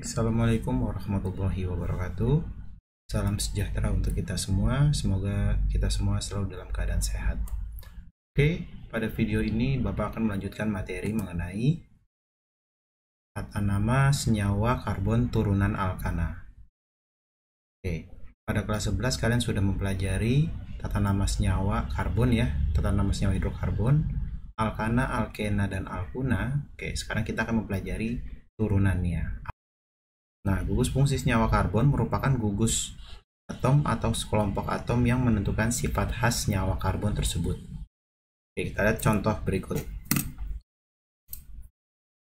Baik, Assalamualaikum warahmatullahi wabarakatuh. Salam sejahtera untuk kita semua. Semoga kita semua selalu dalam keadaan sehat. Oke, pada video ini Bapak akan melanjutkan materi mengenai tata nama senyawa karbon turunan alkana. Oke, pada kelas 11 kalian sudah mempelajari tata nama senyawa karbon ya, tata nama senyawa hidrokarbon, alkana, alkena, dan alkuna. Oke, sekarang kita akan mempelajari turunannya. Nah, gugus fungsi senyawa karbon merupakan gugus atom atau sekelompok atom yang menentukan sifat khas senyawa karbon tersebut. Oke, kita lihat contoh berikut.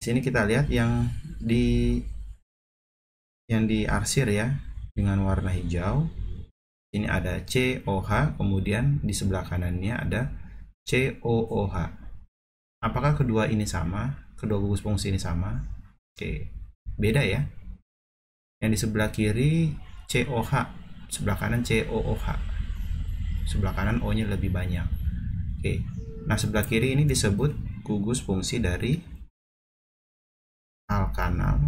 Di sini kita lihat yang diarsir ya dengan warna hijau. Ini ada COH, kemudian di sebelah kanannya ada COOH. Apakah kedua ini sama? Kedua gugus fungsi ini sama? Oke, beda ya. Yang di sebelah kiri COH, sebelah kanan COOH. Sebelah kanan O-nya lebih banyak. Oke. Nah, sebelah kiri ini disebut gugus fungsi dari alkanal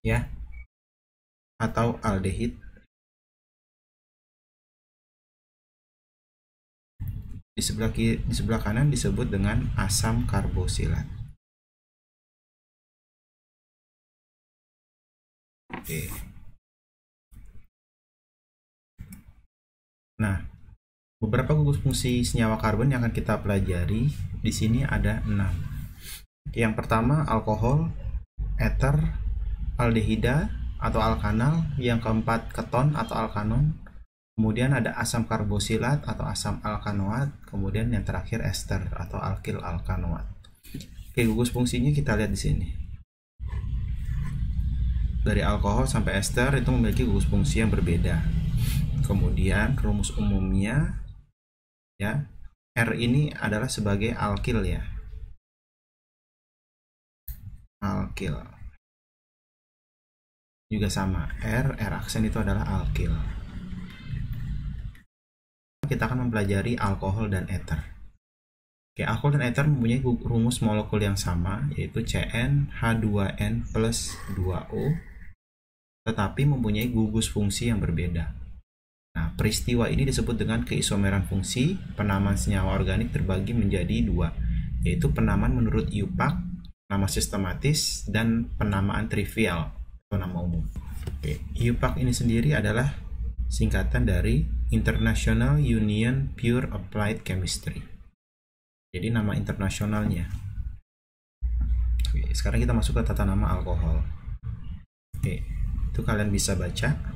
ya atau aldehid. Di sebelah kanan disebut dengan asam karbosilat. Oke. Nah, beberapa gugus fungsi senyawa karbon yang akan kita pelajari di sini ada 6. Yang pertama alkohol, eter, aldehida atau alkanal, yang keempat keton atau alkanon, kemudian ada asam karbosilat atau asam alkanoat, kemudian yang terakhir ester atau alkil alkanoat. Oke, gugus fungsinya kita lihat di sini. Dari alkohol sampai ester itu memiliki gugus fungsi yang berbeda. Kemudian rumus umumnya ya, R ini adalah sebagai alkil ya. Alkil. Juga sama, R aksen itu adalah alkil. Kita akan mempelajari alkohol dan eter. Oke, alkohol dan eter mempunyai rumus molekul yang sama, yaitu CnH2n plus 2O, tetapi mempunyai gugus fungsi yang berbeda. Nah, peristiwa ini disebut dengan keisomeran fungsi. Penamaan senyawa organik terbagi menjadi 2, yaitu penamaan menurut IUPAC, nama sistematis, dan penamaan trivial atau nama umum. Oke, IUPAC ini sendiri adalah singkatan dari International Union Pure Applied Chemistry. Jadi nama internasionalnya. Oke, sekarang kita masuk ke tata nama alkohol. Oke, itu kalian bisa baca.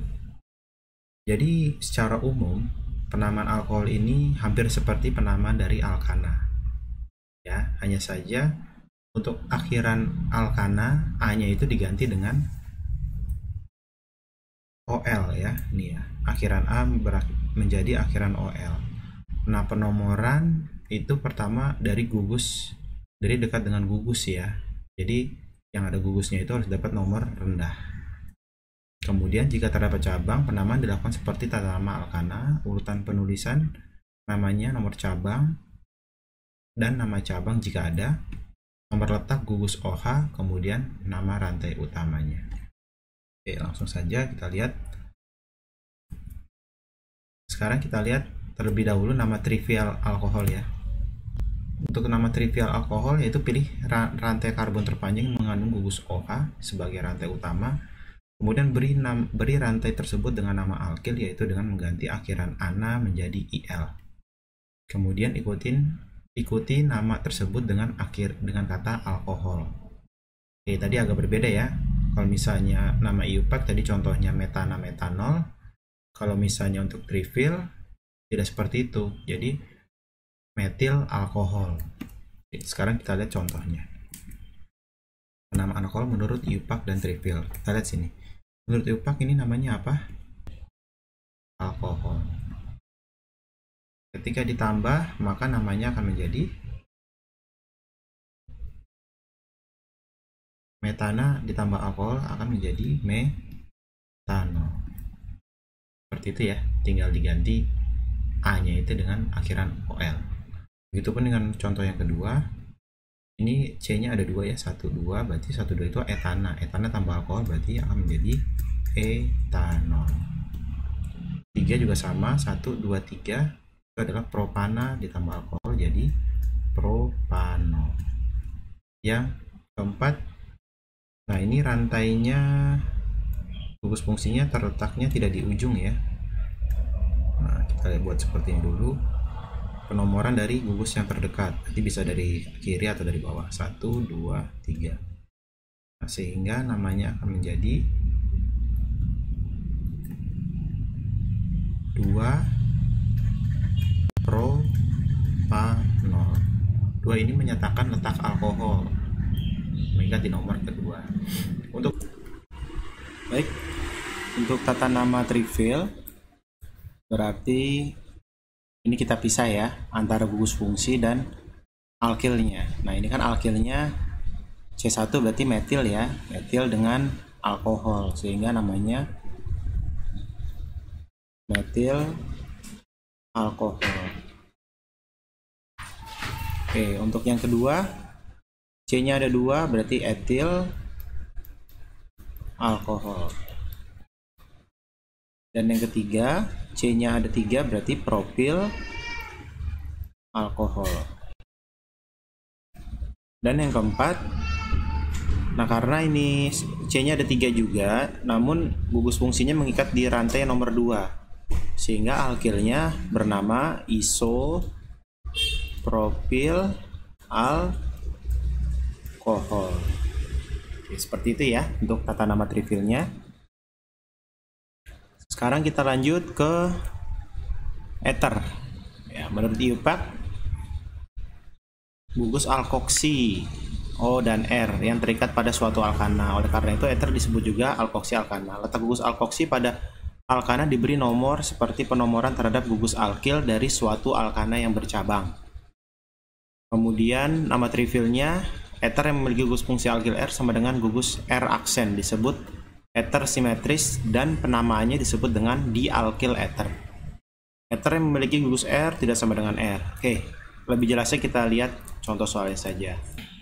Jadi secara umum penamaan alkohol ini hampir seperti penamaan dari alkana. Ya, hanya saja untuk akhiran alkana A-nya itu diganti dengan OL ya. Ini ya, akhiran A menjadi akhiran OL. Nah, penomoran itu pertama dari gugus, dari dekat dengan gugus ya. Jadi yang ada gugusnya itu harus dapat nomor rendah. Kemudian jika terdapat cabang, penamaan dilakukan seperti tata nama alkana, urutan penulisan namanya, nomor cabang, dan nama cabang jika ada, nomor letak gugus OH, kemudian nama rantai utamanya. Oke, langsung saja kita lihat. Sekarang kita lihat terlebih dahulu nama trivial alkohol ya. Untuk nama trivial alkohol yaitu pilih rantai karbon terpanjang yang mengandung gugus OH sebagai rantai utama. Kemudian beri rantai tersebut dengan nama alkil, yaitu dengan mengganti akhiran ana menjadi IL. Kemudian ikuti nama tersebut dengan kata alkohol. Oke, tadi agak berbeda ya. Kalau misalnya nama IUPAC tadi contohnya metana metanol. Kalau misalnya untuk trivial tidak seperti itu. Jadi metil alkohol. Oke, sekarang kita lihat contohnya. Penamaan alkohol menurut IUPAC dan trivial. Kita lihat sini. Menurut IUPAC ini namanya apa? Alkohol. Ketika ditambah, maka namanya akan menjadi metana ditambah alkohol akan menjadi metanol. Seperti itu ya, tinggal diganti A-nya itu dengan akhiran OL. Begitupun dengan contoh yang kedua. Ini C-nya ada 2 ya, 1 2, berarti 1 2 itu etana. Etana tambah alkohol berarti akan menjadi etanol. 3 juga sama, 1 2 3 itu adalah propana ditambah alkohol jadi propanol. Yang keempat, nah ini rantainya gugus fungsinya terletaknya tidak di ujung ya. Nah, kita buat seperti ini dulu. Penomoran dari gugus yang terdekat, nanti bisa dari kiri atau dari bawah, 1 2 3. Nah, sehingga namanya akan menjadi 2 propanol. 2 ini menyatakan letak alkohol mengikat di nomor kedua. Untuk tata nama trivial berarti ini kita pisah ya antara gugus fungsi dan alkilnya. Nah ini kan alkilnya C1 berarti metil ya, metil dengan alkohol sehingga namanya metil alkohol. Oke, untuk yang kedua C-nya ada 2 berarti etil alkohol. Dan yang ketiga C-nya ada 3 berarti propil alkohol. Dan yang keempat, nah karena ini C-nya ada 3 juga, namun gugus fungsinya mengikat di rantai nomor 2 sehingga alkilnya bernama isopropil alkohol. Oke, seperti itu ya untuk tata nama trivialnya. Sekarang kita lanjut ke ether. Ya, menurut IUPAC, gugus alkoksi O dan R yang terikat pada suatu alkana. Oleh karena itu, ether disebut juga alkoksi alkana. Letak gugus alkoksi pada alkana diberi nomor seperti penomoran terhadap gugus alkil dari suatu alkana yang bercabang. Kemudian nama trivialnya, ether yang memiliki gugus fungsi alkil R sama dengan gugus R aksen disebut ether simetris dan penamaannya disebut dengan dialkil ether. Ether yang memiliki gugus R tidak sama dengan R. Oke, lebih jelasnya kita lihat contoh soalnya saja.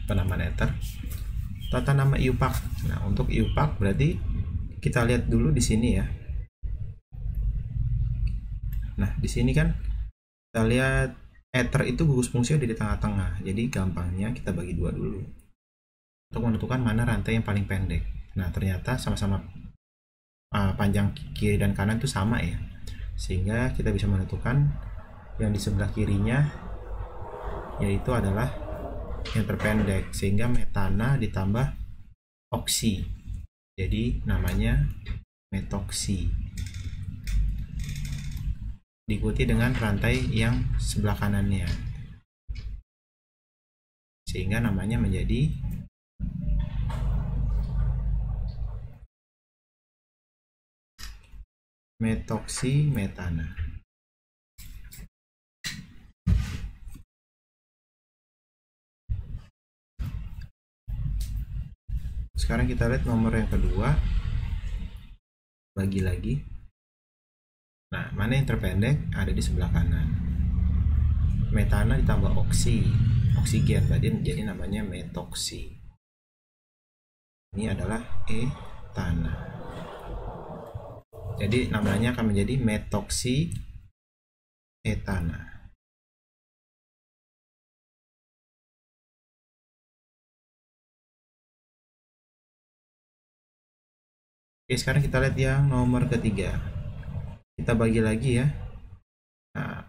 Penamaan ether. Tata nama IUPAC. Nah, untuk IUPAC berarti kita lihat dulu di sini ya. Nah, di sini kan kita lihat ether itu gugus fungsinya di tengah-tengah. Jadi gampangnya kita bagi 2 dulu untuk menentukan mana rantai yang paling pendek. Nah, ternyata sama-sama panjang kiri dan kanan itu sama ya. Sehingga kita bisa menentukan yang di sebelah kirinya yaitu adalah yang terpendek. Sehingga metana ditambah oksi. Jadi namanya metoksi. Diikuti dengan rantai yang sebelah kanannya. Sehingga namanya menjadi metoksi metana. Sekarang kita lihat nomor yang kedua. Bagi lagi. Nah, mana yang terpendek ada di sebelah kanan. Metana ditambah oksigen, jadi namanya metoksi. Ini adalah etana. Jadi namanya akan menjadi metoksi etana. Oke, sekarang kita lihat yang nomor ketiga. Kita bagi lagi ya. Nah,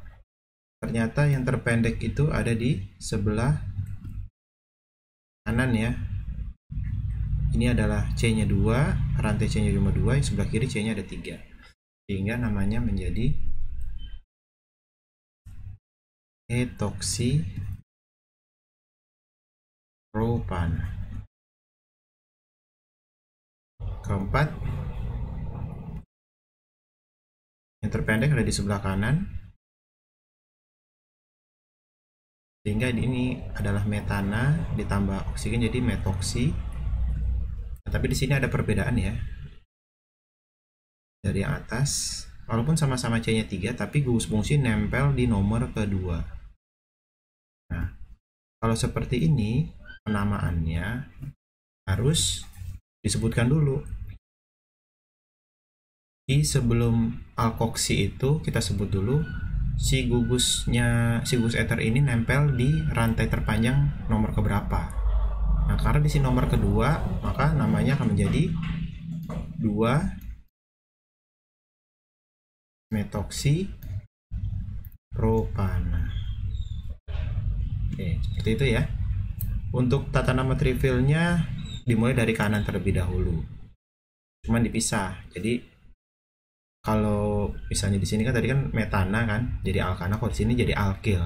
ternyata yang terpendek itu ada di sebelah kanan ya. Ini adalah C-nya 2, rantai C-nya cuma 2, yang sebelah kiri C-nya ada 3. Sehingga namanya menjadi etoksi propana. Keempat, yang terpendek ada di sebelah kanan. Sehingga ini adalah metana ditambah oksigen jadi metoksi. Nah, tapi di sini ada perbedaan ya. Dari atas, walaupun sama-sama C-nya 3, tapi gugus fungsi nempel di nomor kedua. Nah, kalau seperti ini, penamaannya harus disebutkan dulu. Di sebelum alkoksi itu kita sebut dulu si gugus ether ini nempel di rantai terpanjang nomor keberapa. Nah, karena di sini nomor kedua, maka namanya akan menjadi 2-metoksipropana. Oke, seperti itu ya. Untuk tata nama trivialnya dimulai dari kanan terlebih dahulu. Cuman dipisah. Jadi kalau misalnya di sini kan tadi kan metana kan, jadi alkana, kalau di sini jadi alkil.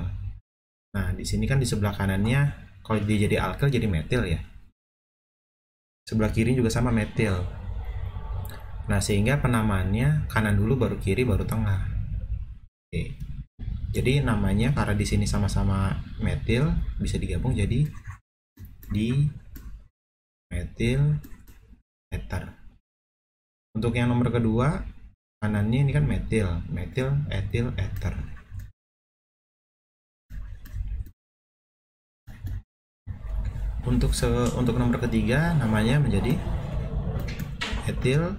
Nah, di sini kan di sebelah kanannya kalau dia jadi alkil jadi metil ya. Sebelah kiri juga sama metil. Nah, sehingga penamaannya kanan dulu baru kiri baru tengah. Oke. Jadi namanya karena di sini sama-sama metil bisa digabung jadi di metil ether. Untuk yang nomor kedua kanannya ini kan metil etil ether. Untuk nomor ketiga namanya menjadi etil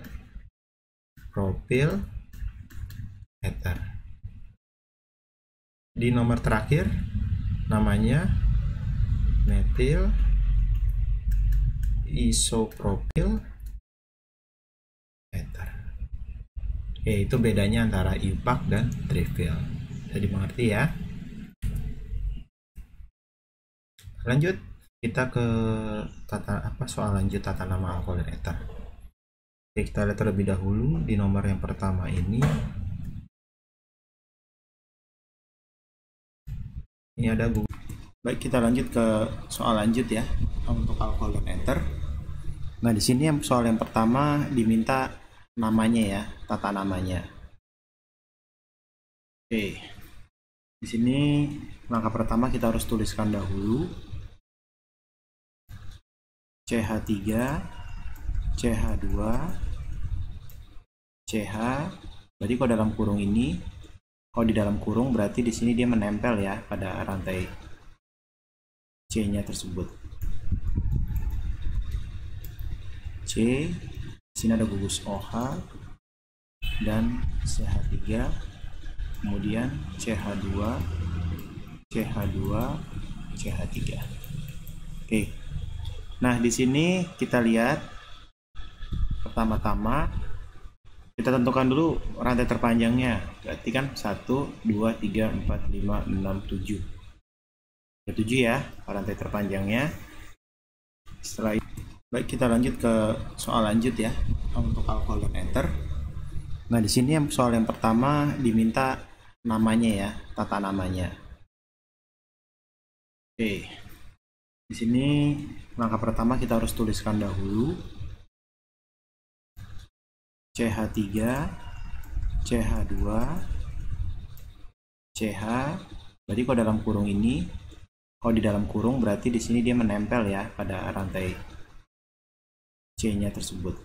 propil ether. Di nomor terakhir namanya metil isopropil ether. Oke, itu bedanya antara IUPAC dan trivial. Bisa dimengerti ya. Lanjut kita ke soal lanjut tata nama alkohol dan ether. Oke, kita lihat terlebih dahulu di nomor yang pertama ini. Ini ada Google. Baik, kita lanjut ke soal lanjut ya untuk alkohol dan ether. Nah, di sini soal yang pertama diminta namanya ya, tata namanya. Oke. Di sini langkah pertama kita harus tuliskan dahulu CH3, CH2, CH. Berarti kalau dalam kurung ini, kalau di dalam kurung berarti di sini dia menempel ya pada rantai C-nya tersebut. C, di sini ada gugus OH dan CH3, kemudian CH2, CH2, CH3. Oke. Nah, di sini kita lihat pertama-tama kita tentukan dulu rantai terpanjangnya. Berarti kan 1, 2, 3, 4, 5, 6, 7. Ada 7 ya rantai terpanjangnya. Setelah itu, baik, kita lanjut ke soal lanjut ya untuk alkohol dan ether. Nah, di sini soal yang pertama diminta namanya ya, tata namanya. Oke. Di sini langkah pertama kita harus tuliskan dahulu CH3, CH2, CH. Berarti kalau dalam kurung ini, kalau di dalam kurung berarti di sini dia menempel ya pada rantai C-nya tersebut.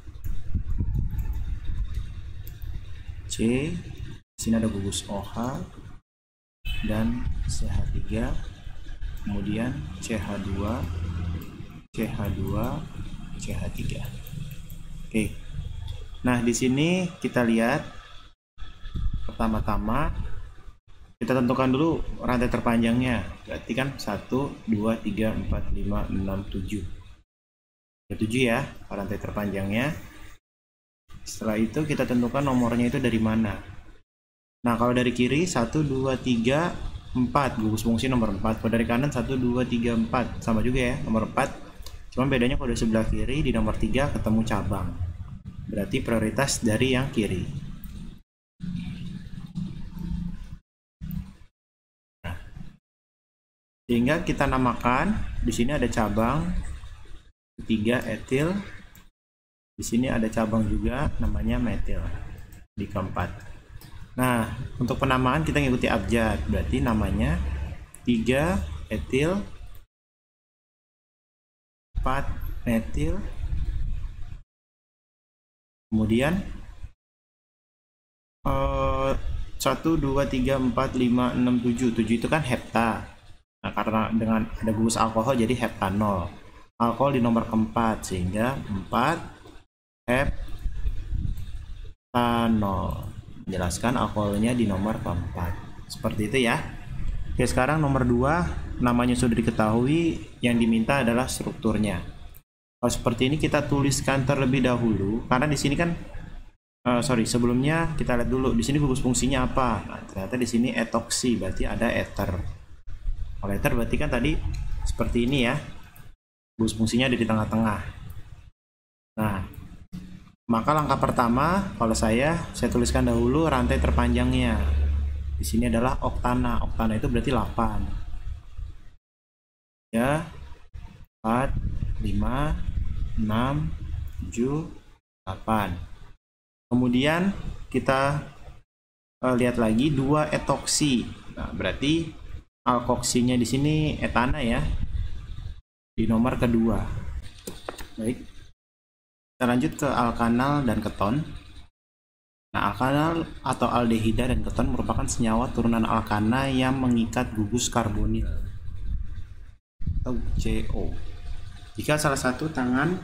C, di sini ada gugus OH dan CH3, kemudian CH2, CH2, CH3. Oke. Nah, di sini kita lihat pertama-tama kita tentukan dulu rantai terpanjangnya. Berarti kan 1, 2, 3, 4, 5, 6, 7. Ada 7 ya rantai terpanjangnya. Setelah itu kita tentukan nomornya itu dari mana. Nah, kalau dari kiri 1, 2, 3, 4, gugus fungsi nomor 4. Kalau dari kanan 1, 2, 3, 4, sama juga ya nomor 4. Cuma bedanya kalau di sebelah kiri di nomor 3 ketemu cabang. Berarti prioritas dari yang kiri. Nah, sehingga kita namakan di sini ada cabang ketiga etil. Di sini ada cabang juga namanya metil di keempat. Nah, untuk penamaan kita ngikuti abjad. Berarti namanya 3 etil, 4 metil, kemudian 1, 2, 3, 4, 5, 6, 7. 7 itu kan hepta. Nah, karena dengan ada gugus alkohol jadi heptanol. alkohol di nomor keempat, sehingga 4 heptanol. Menjelaskan alkoholnya di nomor keempat. Seperti itu ya. Oke, sekarang nomor 2, namanya sudah diketahui, yang diminta adalah strukturnya. Kalau seperti ini kita tuliskan terlebih dahulu, karena di sini kan sebelumnya kita lihat dulu di sini gugus fungsinya apa. Nah, ternyata di sini etoksi, berarti ada ether. Kalau ether berarti kan tadi seperti ini ya, gugus fungsinya ada di tengah-tengah. Nah, maka langkah pertama kalau saya tuliskan dahulu rantai terpanjangnya. Di sini adalah oktana. Oktana itu berarti 8. Ya, 4, 5, 6, 7, 8. Kemudian kita lihat lagi 2 etoksi. Nah, berarti alkoksinya di sini etana ya, di nomor kedua. Baik. Kita lanjut ke alkanal dan keton. Nah, alkanal atau aldehida dan keton merupakan senyawa turunan alkana yang mengikat gugus karbonil atau CO. Jika salah satu tangan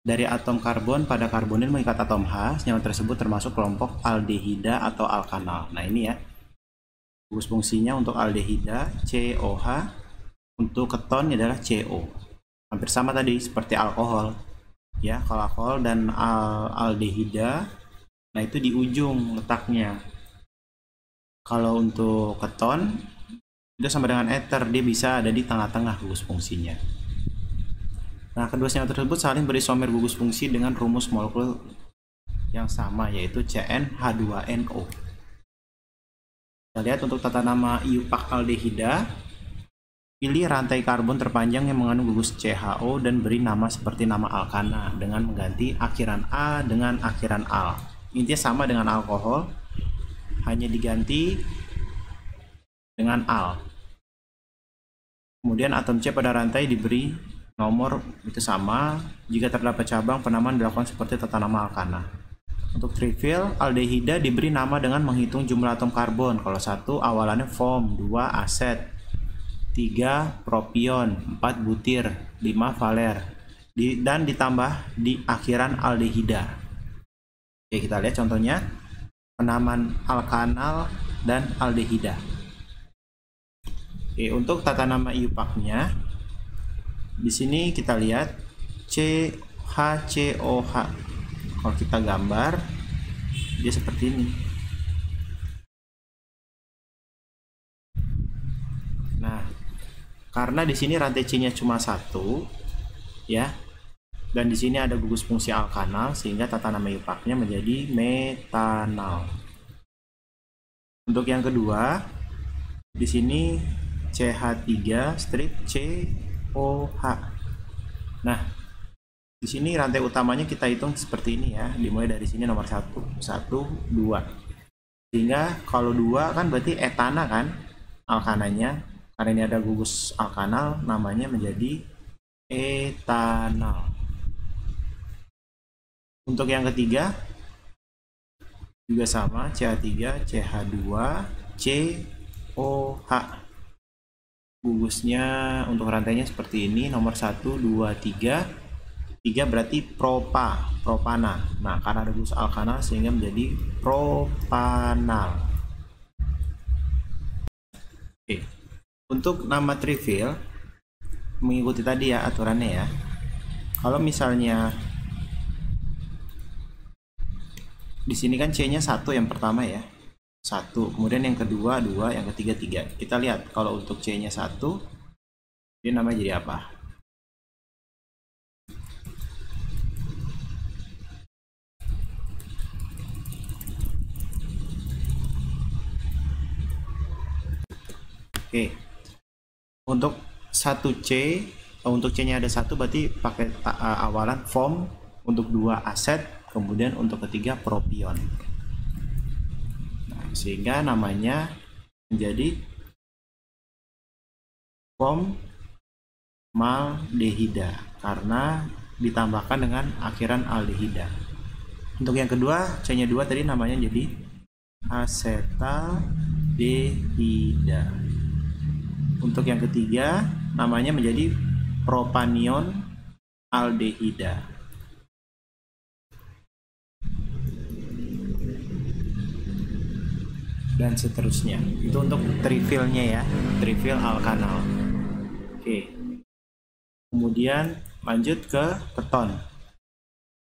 dari atom karbon pada karbonil mengikat atom H, senyawa tersebut termasuk kelompok aldehida atau alkanal. Nah, ini ya. Gugus fungsinya untuk aldehida COH, untuk keton adalah CO. Hampir sama tadi seperti alkohol. Ya, kalau alkohol dan aldehida, nah itu di ujung letaknya. Kalau untuk keton itu sama dengan ether, dia bisa ada di tengah-tengah gugus fungsinya. Nah, kedua senyawa tersebut saling berisomer gugus fungsi dengan rumus molekul yang sama, yaitu CnH2NO. Kita lihat untuk tata nama IUPAC aldehida. Pilih rantai karbon terpanjang yang mengandung gugus CHO dan beri nama seperti nama alkana dengan mengganti akhiran A dengan akhiran al. Intinya sama dengan alkohol, hanya diganti dengan al. Kemudian atom C pada rantai diberi nomor itu sama. Jika terdapat cabang, penamaan dilakukan seperti tata nama alkana. Untuk trivial, aldehida diberi nama dengan menghitung jumlah atom karbon. Kalau 1 awalannya fom, 2 aset, 3 propion, 4 butir, 5 valer, dan ditambah di akhiran aldehida. Oke, kita lihat contohnya penamaan alkanal dan aldehida. Oke, untuk tata nama IUPAC-nya di sini kita lihat CHCOH. Kalau kita gambar dia seperti ini. Nah, karena di sini rantai C-nya cuma 1 ya, dan di sini ada gugus fungsi alkanal, sehingga tata nama IUPAC-nya menjadi metanal. Untuk yang kedua, di sini CH3 strip COH. Nah, di sini rantai utamanya kita hitung seperti ini ya, dimulai dari sini nomor 1, 2. Sehingga kalau 2 kan berarti etana kan alkananya. Karena ini ada gugus alkanal, namanya menjadi etanal. Untuk yang ketiga juga sama, CH3, CH2, COH. Gugusnya untuk rantainya seperti ini, nomor 1, 2, 3. 3 berarti propana. Nah, karena ada gugus alkanal sehingga menjadi propanal. Oke. Untuk nama trivial mengikuti tadi ya aturannya ya. Kalau misalnya di sini kan C-nya 1 yang pertama ya. 1, kemudian yang kedua 2, yang ketiga 3. Kita lihat kalau untuk C-nya 1 dia namanya jadi apa? Oke. Untuk 1C, untuk C-nya ada 1 berarti pakai awalan fom, untuk 2 aset, kemudian untuk ketiga propion. Nah, sehingga namanya menjadi formaldehida karena ditambahkan dengan akhiran aldehida. Untuk yang kedua, C-nya 2 tadi namanya jadi acetaldehida. Untuk yang ketiga namanya menjadi propanion aldehida. Dan seterusnya. Itu untuk trivialnya ya, trivial alkanal. Oke. Kemudian lanjut ke keton.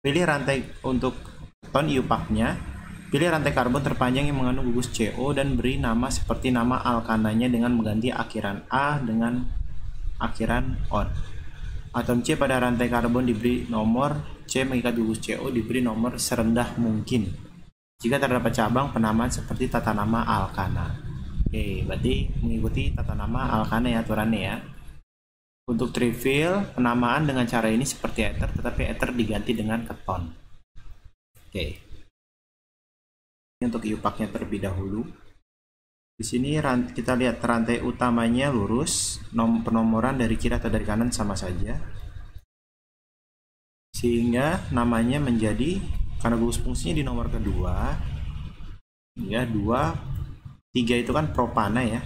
Pilih rantai untuk keton iupaknya. Pilih rantai karbon terpanjang yang mengandung gugus CO dan beri nama seperti nama alkananya dengan mengganti akhiran A dengan akhiran on. Atom C pada rantai karbon diberi nomor, C mengikat gugus CO diberi nomor serendah mungkin. Jika terdapat cabang penamaan seperti tata nama alkana. Oke, berarti mengikuti tata nama alkana ya aturannya ya. Untuk trivial, penamaan dengan cara ini seperti ether, tetapi ether diganti dengan keton. Oke. Ini untuk iupaknya terlebih dahulu. Di sini kita lihat rantai utamanya lurus, penomoran dari kiri atau dari kanan sama saja. Sehingga namanya menjadi, karena gugus fungsinya di nomor kedua, ya 2, 3 itu kan propana ya,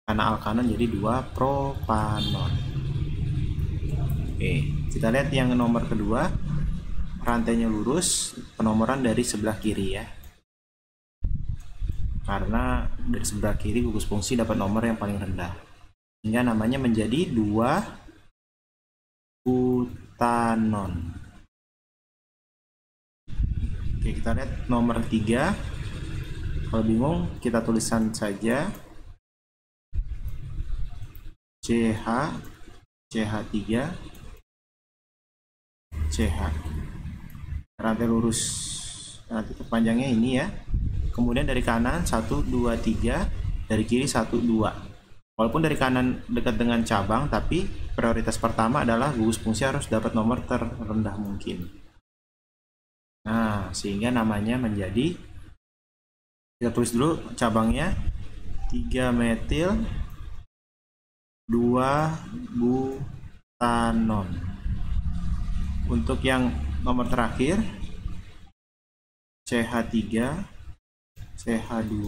karena alkana jadi 2 propanon. Oke, kita lihat yang nomor kedua, rantainya lurus, penomoran dari sebelah kiri ya, karena dari sebelah kiri gugus fungsi dapat nomor yang paling rendah, sehingga namanya menjadi 2 butanon. Oke, kita lihat nomor 3. Kalau bingung, kita tulisan saja CH, CH3, CH. Rantai lurus, rantai panjangnya ini ya. Kemudian dari kanan 1, 2, 3, dari kiri 1, 2. Walaupun dari kanan dekat dengan cabang, tapi prioritas pertama adalah gugus fungsi harus dapat nomor terendah mungkin. Nah, sehingga namanya menjadi, kita tulis dulu cabangnya, 3 metil 2 butanon. Untuk yang nomor terakhir, CH3, CH2,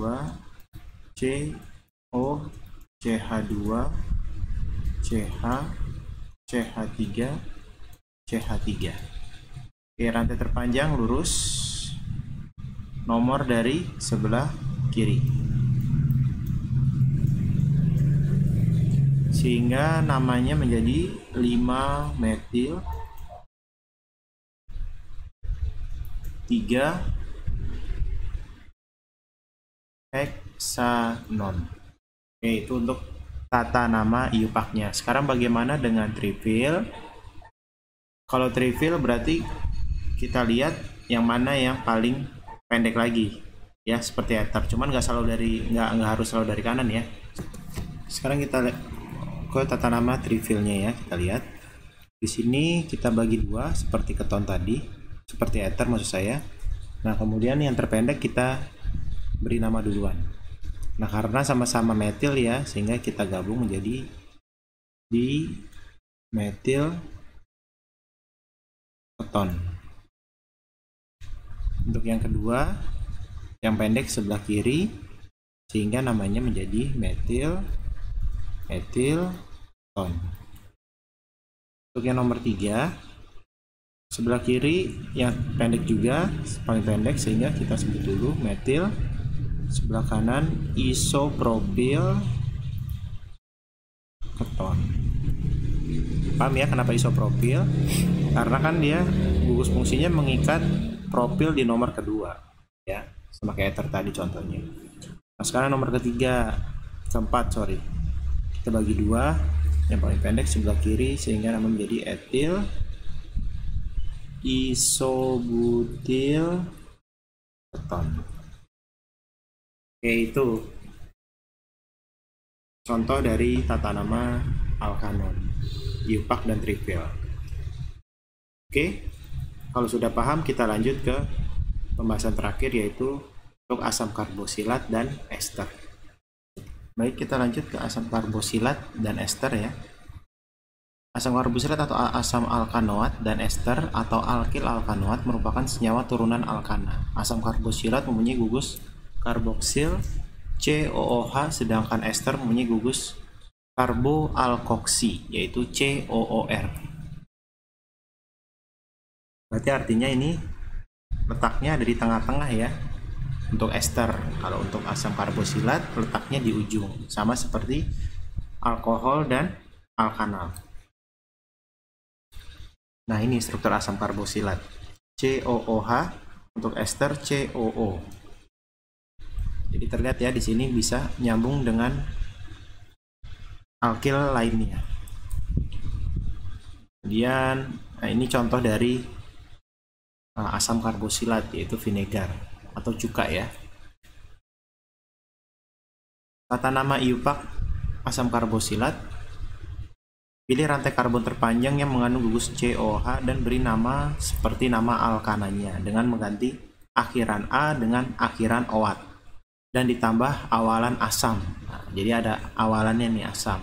CO, CH2, CH, CH3, CH3. Oke, rantai terpanjang lurus, nomor dari sebelah kiri, sehingga namanya menjadi 5 metil 3 heksanon. Oke, itu untuk tata nama iupaknya. Sekarang bagaimana dengan trivial? Kalau trivial berarti kita lihat yang mana yang paling pendek lagi ya, seperti ether, cuman nggak harus selalu dari kanan ya. Sekarang kita lihat ke tata nama trivialnya ya. Kita lihat di sini kita bagi 2 seperti keton tadi, seperti ether maksud saya. Nah, kemudian yang terpendek kita beri nama duluan. Nah, karena sama-sama metil ya, sehingga kita gabung menjadi di metil keton. Untuk yang kedua, yang pendek sebelah kiri, sehingga namanya menjadi metil ton. Untuk yang nomor 3, sebelah kiri yang pendek juga, paling pendek, sehingga kita sebut dulu metil. Sebelah kanan isopropil keton. Paham ya kenapa isopropil? Karena kan dia gugus fungsinya mengikat propil di nomor kedua ya, sama kayak ether tadi contohnya. Nah, sekarang nomor keempat kita bagi 2, yang paling pendek sebelah kiri, sehingga namanya menjadi etil isobutil keton. Oke, itu contoh dari tata nama alkanon, iupak dan trivial. Oke, kalau sudah paham kita lanjut ke pembahasan terakhir, yaitu untuk asam karbosilat dan ester. Baik, kita lanjut ke asam karbosilat dan ester ya. Asam karbosilat atau asam alkanoat dan ester atau alkil alkanoat merupakan senyawa turunan alkana. Asam karbosilat mempunyai gugus karboksil COOH, sedangkan ester mempunyai gugus karboalkoksi yaitu COOR. Berarti artinya ini letaknya ada di tengah-tengah ya untuk ester. Kalau untuk asam karboksilat letaknya di ujung, sama seperti alkohol dan alkanal. Nah, ini struktur asam karboksilat. COOH untuk ester COO. Jadi terlihat ya di sini bisa nyambung dengan alkil lainnya. Kemudian nah ini contoh dari asam karboksilat, yaitu vinegar atau cuka ya. Tata nama IUPAC asam karboksilat. Pilih rantai karbon terpanjang yang mengandung gugus COH dan beri nama seperti nama alkananya dengan mengganti akhiran A dengan akhiran OAT dan ditambah awalan asam. Nah, jadi ada awalannya nih, asam.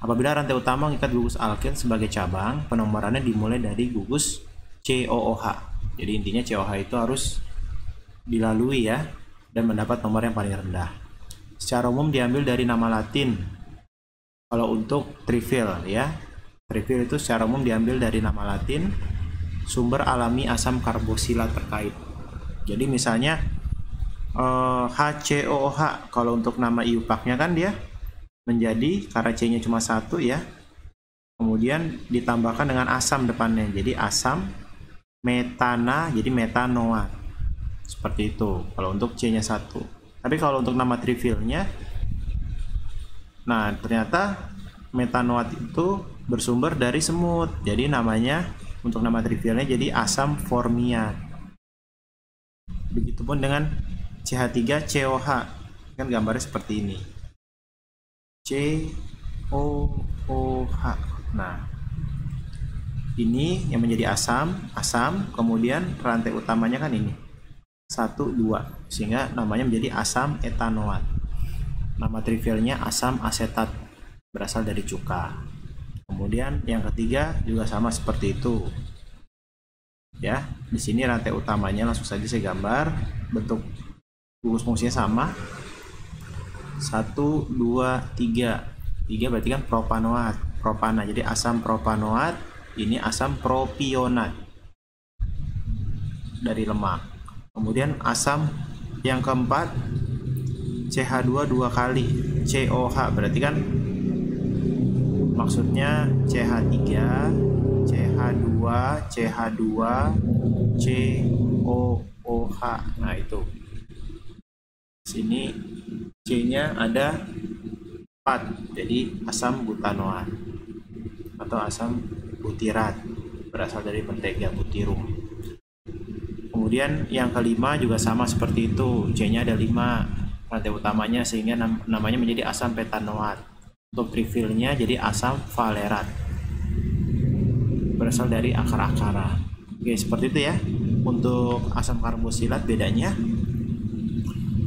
Apabila rantai utama mengikat gugus alkil sebagai cabang, penomorannya dimulai dari gugus COOH. Jadi intinya COH itu harus dilalui ya dan mendapat nomor yang paling rendah. Secara umum diambil dari nama Latin. Kalau untuk trivial ya, trivial itu secara umum diambil dari nama Latin sumber alami asam karboksilat terkait. Jadi misalnya HCOOH, kalau untuk nama IUPAC-nya kan dia menjadi, karena C-nya cuma satu ya, kemudian ditambahkan dengan asam depannya, jadi asam metana, jadi metanoat. Seperti itu kalau untuk C-nya satu. Tapi kalau untuk nama trivialnya, nah ternyata metanoat itu bersumber dari semut, jadi namanya untuk nama trivialnya jadi asam formiat. Begitupun dengan CH3COH, kan gambarnya seperti ini, COOH. Nah ini yang menjadi asam, kemudian rantai utamanya kan ini 1, 2, sehingga namanya menjadi asam etanoat. Nama trivialnya asam asetat, berasal dari cuka. Kemudian yang ketiga juga sama seperti itu. Ya, di sini rantai utamanya langsung saja saya gambar, bentuk gugus fungsinya sama. 1, 2, 3. 3 berarti kan propanoat, propana. Jadi asam propanoat, ini asam propionat dari lemak. Kemudian asam yang keempat CH2 2 kali, COH, berarti kan maksudnya CH3, CH2, CH2, COOH. Nah itu. Sini C-nya ada 4, jadi asam butanoat atau asam butirat, berasal dari mentega butirum. Kemudian yang kelima juga sama seperti itu, C-nya ada 5 rantai utamanya, sehingga namanya menjadi asam petanoat. Untuk trivialnya jadi asam valerat, berasal dari akar-akaran. Oke, seperti itu ya untuk asam karboksilat bedanya.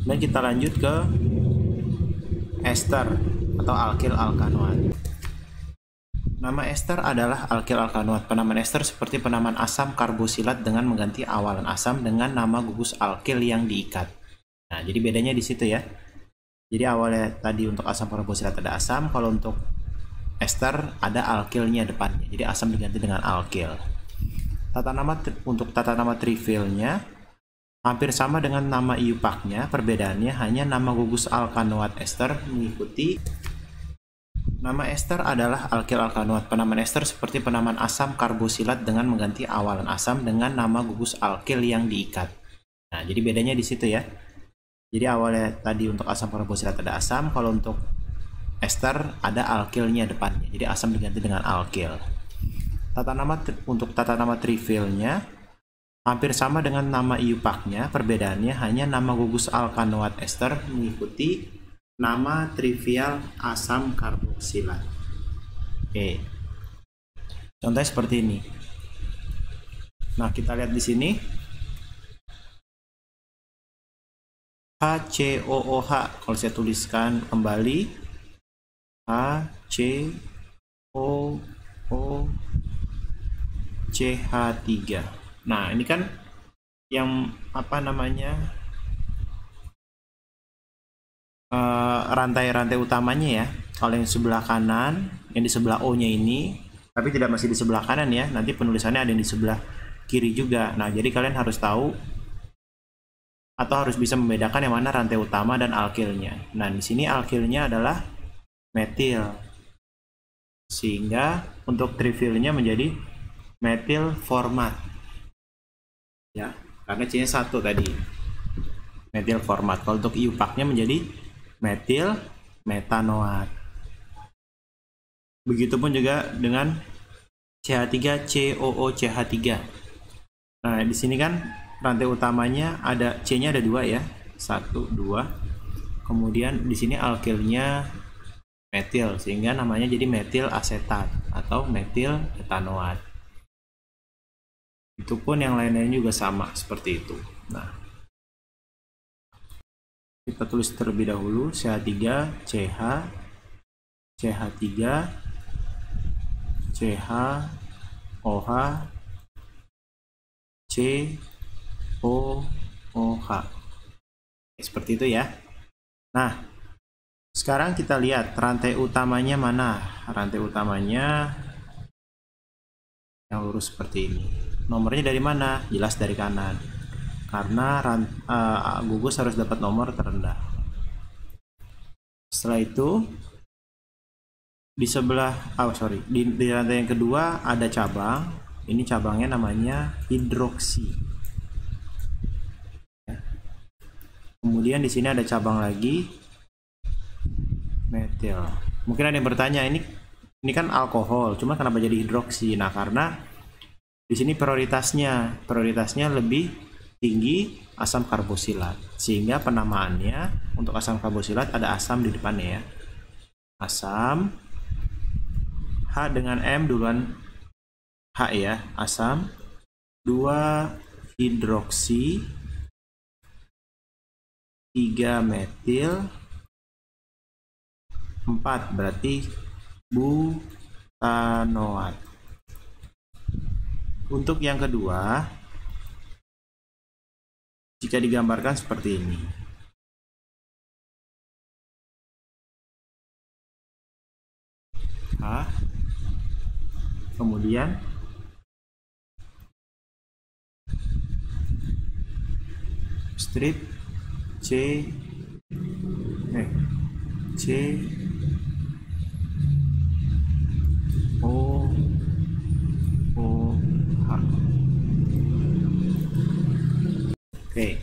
Dan kita lanjut ke ester atau alkil alkanoat. Nama ester adalah alkil alkanoat. Penamaan ester seperti penamaan asam karboksilat dengan mengganti awalan asam dengan nama gugus alkil yang diikat. Nah, jadi bedanya di situ ya. Jadi awalnya tadi untuk asam karboksilat ada asam, kalau untuk ester ada alkilnya depannya. Jadi asam diganti dengan alkil. Untuk tata nama trivialnya hampir sama dengan nama IUPAC-nya, perbedaannya hanya nama gugus alkanoat ester mengikuti. Nama ester adalah alkil alkanoat. Penamaan ester seperti penamaan asam karboksilat dengan mengganti awalan asam dengan nama gugus alkil yang diikat. Nah, jadi bedanya di situ ya. Jadi awalnya tadi untuk asam karboksilat ada asam, kalau untuk ester ada alkilnya depannya. Jadi asam diganti dengan alkil. Untuk tata nama trivialnya hampir sama dengan nama IUPAC-nya, perbedaannya hanya nama gugus alkanoat ester mengikuti nama trivial asam karboksilat. Oke. Contohnya seperti ini. Nah, kita lihat di sini. HCOOH, kalau saya tuliskan kembali HCOOCH3. Nah, ini kan yang apa namanya rantai-rantai utamanya ya. Kalau yang sebelah kanan, yang di sebelah O-nya ini, tapi tidak masih di sebelah kanan ya. Nanti penulisannya ada yang di sebelah kiri juga. Nah, jadi kalian harus tahu atau harus bisa membedakan yang mana rantai utama dan alkilnya. Nah, di sini alkilnya adalah metil. Sehingga untuk trivialnya menjadi metil format. Ya, karena C-nya 1 tadi. Metil format. Kalau untuk IUPAC-nya menjadi metil metanoat. Begitupun juga dengan CH3 COOCH3. Nah, di sini kan rantai utamanya ada C-nya ada 2 ya. 1 2. Kemudian di sini alkilnya metil sehingga namanya jadi metil asetat atau metil etanoat. Itu pun yang lain-lain juga sama seperti itu. Nah, kita tulis terlebih dahulu CH3 CH CH3 CH OH C O OH. Seperti itu ya. Nah, sekarang kita lihat rantai utamanya mana. Rantai utamanya yang lurus seperti ini. Nomornya dari mana? Jelas dari kanan. Karena gugus harus dapat nomor terendah. Setelah itu di sebelah di rantai yang kedua ada cabang. Ini cabangnya namanya hidroksi. Kemudian di sini ada cabang lagi metil. Mungkin ada yang bertanya, ini kan alkohol, cuma kenapa jadi hidroksi? Nah, karena di sini prioritasnya lebih tinggi asam karboksilat, sehingga penamaannya untuk asam karboksilat ada asam di depannya ya. Asam H dengan M duluan H ya, asam 2 hidroksi 3 metil 4 berarti butanoat. Untuk yang kedua, jika digambarkan seperti ini. H, kemudian strip C O H. Oke.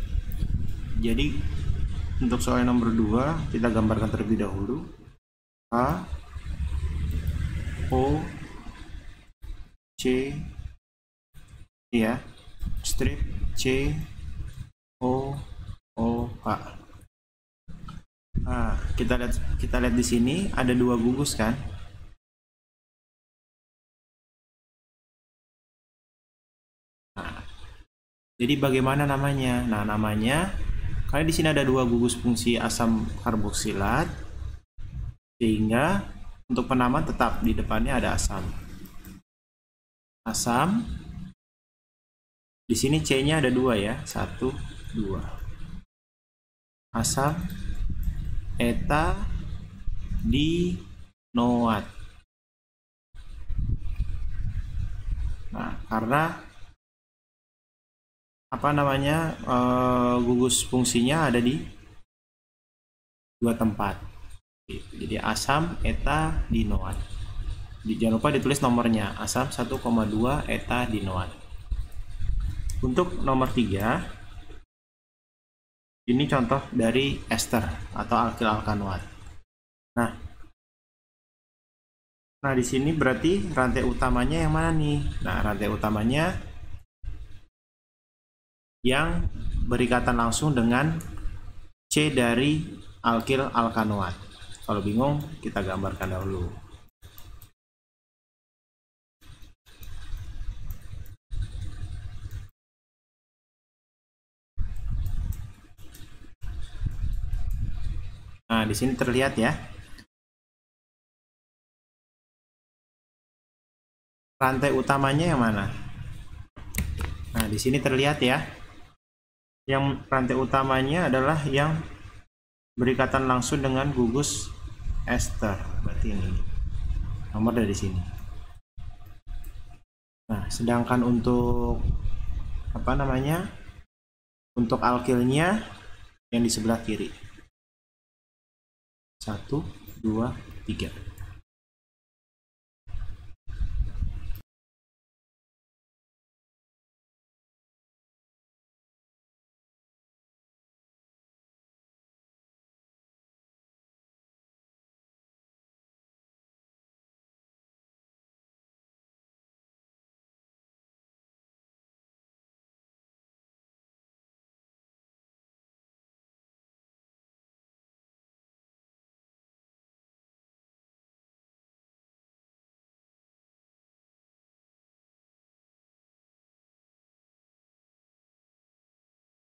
Jadi untuk soal nomor 2 kita gambarkan terlebih dahulu. H O C ya. Strip C O H. Nah, kita lihat di sini ada 2 gugus kan? Nah, jadi bagaimana namanya? Nah, namanya karena di sini ada 2 gugus fungsi asam karboksilat, sehingga untuk penamaan tetap di depannya ada asam. Asam di sini C-nya ada 2 ya, 1 2. Asam eta dinoat. Nah, karena gugus fungsinya ada di 2 tempat. Jadi asam eta dinoat. Jangan lupa ditulis nomornya, asam 1,2 eta dinoat. Untuk nomor 3, ini contoh dari ester atau alkil alkanoat. Nah, di sini berarti rantai utamanya yang mana nih? Nah, rantai utamanya yang berikatan langsung dengan C dari alkil alkanoat. Kalau bingung, kita gambarkan dahulu. Nah, di sini terlihat ya. Rantai utamanya yang mana? Nah, di sini terlihat ya. Yang rantai utamanya adalah yang berikatan langsung dengan gugus ester. Berarti ini nomor dari sini. Nah, sedangkan untuk apa namanya, untuk alkilnya yang di sebelah kiri. 1, 2, 3.